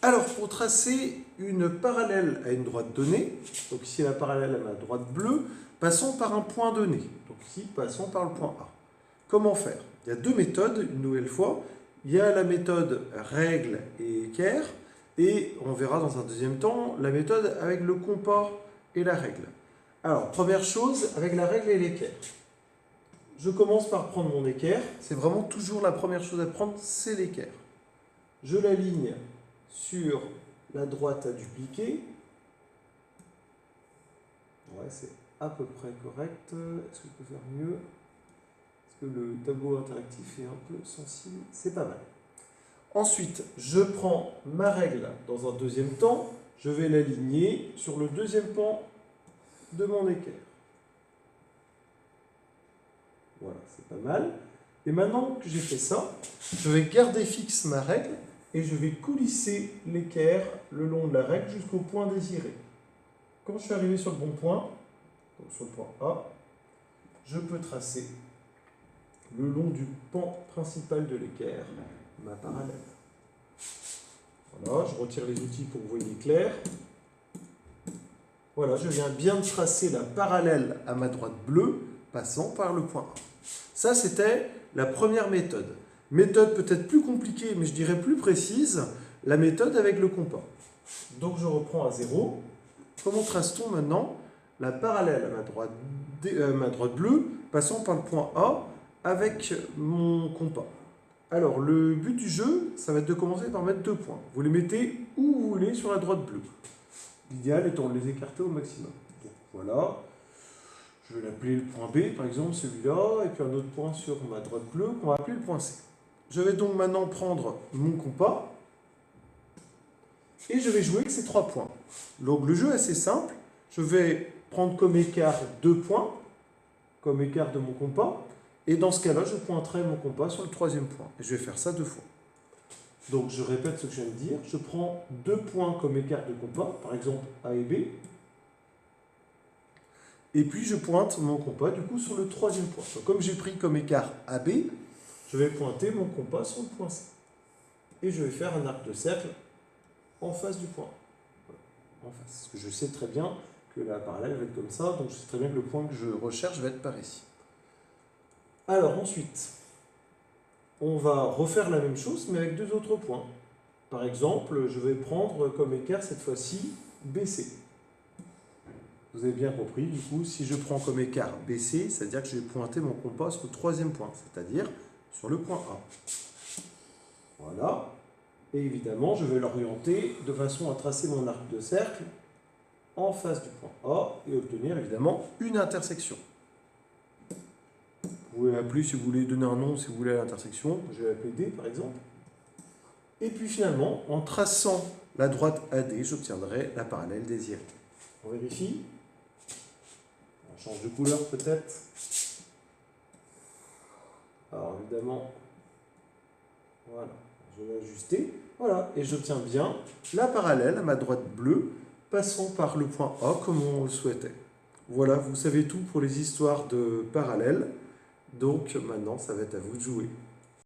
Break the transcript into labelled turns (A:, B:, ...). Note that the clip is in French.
A: Alors, pour tracer une parallèle à une droite donnée, donc ici la parallèle à ma droite bleue, passons par un point donné. Donc ici, passons par le point A. Comment faire? Il y a deux méthodes, une nouvelle fois. Il y a la méthode règle et équerre, et on verra dans un deuxième temps la méthode avec le compas et la règle. Alors, première chose, avec la règle et l'équerre. Je commence par prendre mon équerre. C'est vraiment toujours la première chose à prendre, c'est l'équerre. Je l'aligne sur la droite à dupliquer. Ouais, c'est à peu près correct. Est-ce que je peux faire mieux? Est-ce que le tableau interactif est un peu sensible? C'est pas mal. Ensuite, je prends ma règle dans un deuxième temps. Je vais l'aligner sur le deuxième pan de mon équerre. Voilà, c'est pas mal. Et maintenant que j'ai fait ça, je vais garder fixe ma règle et je vais coulisser l'équerre le long de la règle jusqu'au point désiré. Quand je suis arrivé sur le bon point, donc sur le point A, je peux tracer le long du pan principal de l'équerre ma parallèle. Voilà, je retire les outils pour que vous voyez clair. Voilà, je viens bien de tracer la parallèle à ma droite bleue, passant par le point A. Ça, c'était la première méthode. Méthode peut-être plus compliquée, mais je dirais plus précise, la méthode avec le compas. Donc je reprends à 0. Comment trace-t-on maintenant la parallèle à ma droite bleue, passant par le point A avec mon compas? Alors, le but du jeu, ça va être de commencer par mettre 2 points. Vous les mettez où vous voulez sur la droite bleue. L'idéal étant de les écarter au maximum. Donc voilà. Je vais l'appeler le point B, par exemple, celui-là, et puis un autre point sur ma droite bleue qu'on va appeler le point C. Je vais donc maintenant prendre mon compas et je vais jouer avec ces 3 points. Donc le jeu est assez simple. Je vais prendre comme écart 2 points, comme écart de mon compas, et dans ce cas-là, je pointerai mon compas sur le 3e point. Et je vais faire ça 2 fois. Donc je répète ce que je viens de dire. Je prends 2 points comme écart de compas, par exemple A et B. Et puis je pointe mon compas du coup sur le 3e point. Donc, comme j'ai pris comme écart AB, je vais pointer mon compas sur le point C. Et je vais faire un arc de cercle en face du point. Voilà, en face. Parce que je sais très bien que la parallèle va être comme ça, donc je sais très bien que le point que je recherche va être par ici. Alors ensuite, on va refaire la même chose, mais avec 2 autres points. Par exemple, je vais prendre comme écart cette fois-ci BC. Vous avez bien compris, du coup, si je prends comme écart BC, c'est-à-dire que je vais pointer mon compas sur le 3e point, c'est-à-dire sur le point A. Voilà. Et évidemment, je vais l'orienter de façon à tracer mon arc de cercle en face du point A et obtenir évidemment une intersection. Vous pouvez l'appeler, si vous voulez donner un nom, si vous voulez, à l'intersection. Je vais l'appeler D, par exemple. Et puis finalement, en traçant la droite AD, j'obtiendrai la parallèle désirée. On vérifie. On change de couleur peut-être. Alors évidemment, voilà, je vais ajuster. Voilà, et j'obtiens bien la parallèle à ma droite bleue, passant par le point A comme on le souhaitait. Voilà, vous savez tout pour les histoires de parallèles. Donc maintenant, ça va être à vous de jouer.